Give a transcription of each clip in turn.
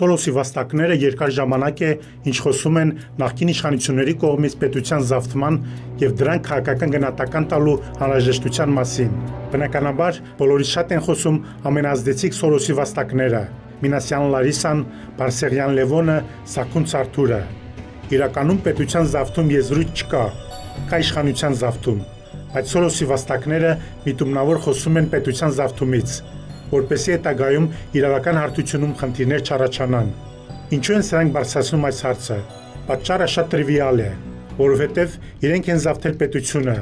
Սորոսի վաստակները երկար ժամանակ է, ինչ խոսում են նախկին իշխանությունների կողմից պետության զավթման եւ դրանք քաղաքական գնահատական տալու անհրաժեշտության մասին։ Բնականաբար, բոլորից շատ են խոսում ամենազդեցիկ Սորոսի վաստակները՝ Մինասյան Լարիսան, Բարսեղյան Լևոնը, Սաքուն Արթուրը։ Իրականում պետության զավթում եզրույթ չկա, կա իշխանության զավթում, բայց Սորոսի վաստակները միտումնավոր խոսում են պետության զավթումից, որպեսզի հետագայում իրավական հարթությունում խնդիրներ չառաջանան։ Ինչու են սրանք բարձրացնում այս հարցը։ Պատճառը շատ տրիվիալ է, որովհետև իրենք են զավթել պետությունը,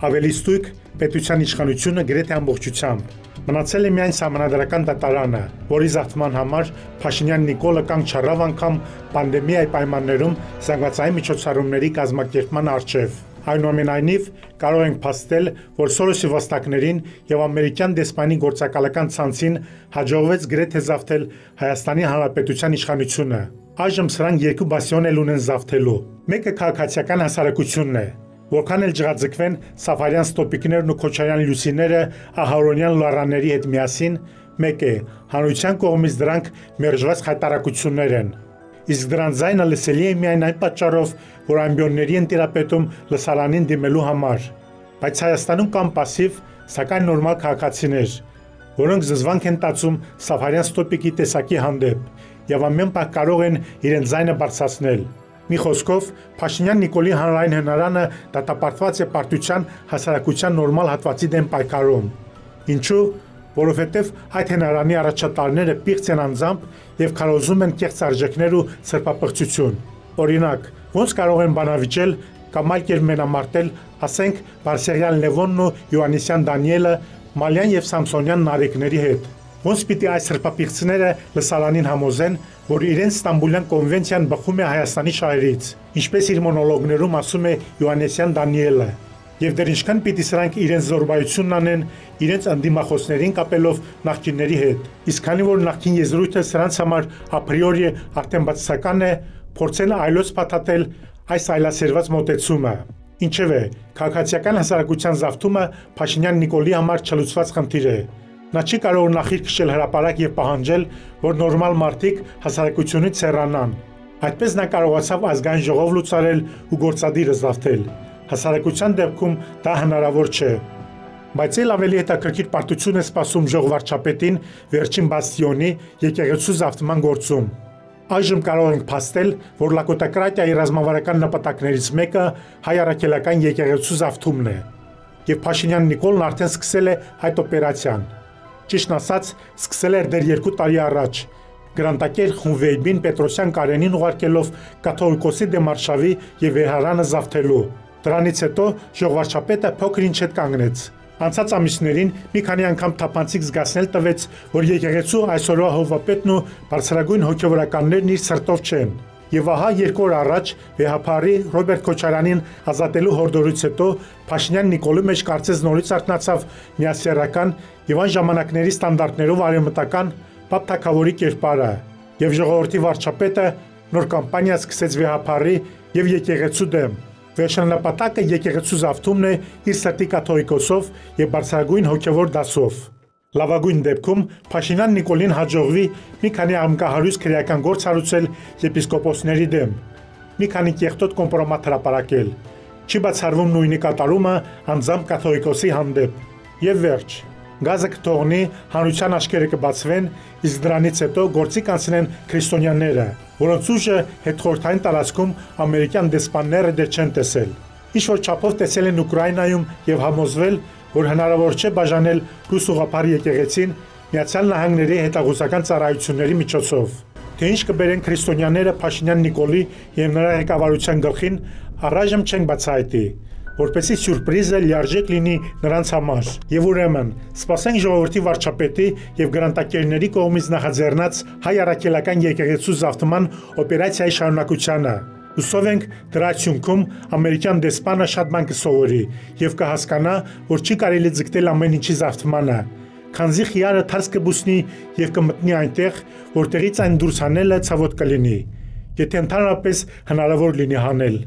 ավելի ստույգ պետության իշխանությունը գրեթե ամբողջությամբ։ Մնացել է միայն սահմանադրական դատարանը, որի զավթման համար Փաշինյան Նիկոլը կանգ չառավ անգամ պանդեմիայի պայմաններում զանգվածային միջոցառումների կազմակերպման առջև։ Այնուամենայնիվ, կարող ենք փաստել, որ Սորոսի վաստակներին եւ ամերիկյան դեսպանի գործակալական ցանցին հաջողվեց գրեթե զավթել Հայաստանի Հանրապետության իշխանությունը։ Այժմ սրանք երկու բասիոն էլ ունեն զավթելու։ Մեկը քաղաքացիական հասարակությունն է, որքան էլ ջղաձգվեն Սաֆարյան Ստոպիկներն ու Քոչարյան Լուսիները Ահարոնյան լարաների հետ միասին, մեկ է հանրության կողմից դրանք մերժված խայտարակություններ են։ Իսկ դրան ձայնը լսելի է միայն այն պատճառով, որ ամբիոնների են տիրապետում լսարանին դիմելու համար։ Բայց Հայաստանում կան պասիվ, սակայն նորմալ քաղաքացիներ, որոնք զզվանք են տածում Սաֆարյան Ստոպիկի տեսակի հանդեպ եւ ամեն պահ կարող են իրենց ձայնը բարձրացնել։ Մի խոսքով, Փաշինյան Նիկոլի հանրային հնարանը դատապարտված է պարտության հասարակության նորմալ հատվածի դեմ պայքարում։ Ինչու՞։ Որովհետև այդ հնարանի առաջատարները պիղծ են անձամբ եւ քարոզում են կեղծ արժեքներ ու սրբապղծություն։ Օրինակ, ոնց կարող են բանավիճել կամ այլ կերպ մենամարտել, ասենք, Բարսեղյան Լևոնն ու Յոհաննիսյան Դանիելը Մալյան եւ Սամսոնյան նարեկների հետ։ Ոնց պիտի այս սրբապիղծները լսարանին համոզեն, որ իրենց Ստամբուլյան կոնվենցիան բխում է Հայաստանի շահերից, ինչպես իր մոնոլոգներում ասում է Յոհաննիսյան Դանիելը։ Եվ դեռ ինչքան պիտի սրանք իրենց զորբայությունն անեն, իրենց ընդդիմախոսներին կապելով նախկինների հետ։ Իսկ քանի որ նախկին եզրույթը սրանց համար ապրիորի արդեն բացասական է, փորձեն այլոց փաթաթել այս այլասերված մոտեցումը։ Ինչևէ, քաղաքացիական հասարակության զավթումը Փաշինյան Նիկոլի համար չլուծված խնդիր է։ Նա չի կարող նախիր քշել հրապարակ եւ պահանջել, որ նորմալ մարդիկ հասարակությունից հեռանան։ Այդպես նա կարողացավ ազգային ժողով լուծարել ու գործադիրը զավթել։ Հասարակության դեպքում դա հնարավոր չէ։ Բայց էլ ավելի հետաքրքիր պարտություն է սպասում ժողովարդչապետին վերջին բաստիոնի եկեղեցու զավթման գործում։ Այժմ կարող ենք փաստել, որ լակոտակրատիայի ռազմավարական նպատակներից մեկը հայ առաքելական եկեղեցու զավթումն է։ Եվ Փաշինյան Նիկոլն արդեն սկսել է այդ օպերացիան։ Ճիշտն ասած, սկսել էր դեռ 2 տարի առաջ։ Գրանտակեր Խունվեյբին Պետրոսյան Կարենին ուղարկելով կաթողիկոսի դեմարշավի եւ վերհարանը զավթելու։ Դրանից հետո ժողովարդչապետը փոքր ինչ հետ կանգնեց։ Անցած ամիսներին մի քանի անգամ թափանցիկ զգացնել տվեց, որ եկեղեցու այսօրվա հովվապետն ու բարձրագույն հոգևորականներն իր սրտով չեն։ Եվ ահա 2 օր առաջ վեհապարի Ռոբերտ Քոչարյանին ազատելու հորդորից հետո Փաշինյան Նիկոլի մեջ կարծես նորից արթնացավ միասեռական եւ այն ժամանակների ստանդարտներով արևմտական Պապ Թագավորի կերպարը, եւ ժողովրդի վարչապետը նոր կամպանիա սկսեց վեհապարի եւ եկեղեցու դեմ։ Վերջնապատակը եկեղեցու զավթումն է իր սրտի կաթողիկոսով եւ բարձրագույն հոգևոր դասով։ Լավագույն դեպքում Փաշինյան Նիկոլին հաջողվի մի քանի աղմկահարույց քրեական գործ հարուցել եպիսկոպոսների դեմ, մի քանի կեղտոտ կոմպրոմատ հրապարակել, չի բացառվում նույնի կատարումը անձամբ կաթողիկոսի հանդեպ։ Եվ վերջ։ Գազը կթողնի, հանրության աչքերը կբացվեն, իսկ դրանից հետո գործի կանցնեն քրիստոնյաները, որոնց ուժը հետխորհրդային տարածքում ամերիկյան դեսպանները դեռ չեն տեսել։ Ինչ-որ չափով տեսել են Ուկրաինայում եւ համոզվել, որ հնարավոր չէ բաժանել ռուս ուղղափառ եկեղեցին Միացյալ Նահանգների հետաղուսական ծառայությունների միջոցով։ Թե ինչ կբերեն քրիստոնյաները Փաշինյան Նիկոլի եւ նրա ղեկավարության գլխին, առայժմ չեն բացահայտի, որպեսզի սյուրպրիզը լիարժեք լինի նրանց համար։ Եվ ուրեմն, սպասենք ժողովրդի վարչապետի եւ գրանտակերների կողմից նախաձեռնած հայ առաքելական եկեղեցու զավթման օպերացիայի շարունակությանը։ Հուսով ենք դրա արդյունքում ամերիկյան դեսպանը շատ բան կսովորի եւ կհասկանա, որ չի կարելի ձգտել ամեն ինչի զավթմանը, քանզի խիարը թարս կբուսնի եւ կմտնի այնտեղ, որտեղից այն դուրս հանելը ցավոտ կլինի, եթե ընդհանրապես հնարավոր լինի հանել։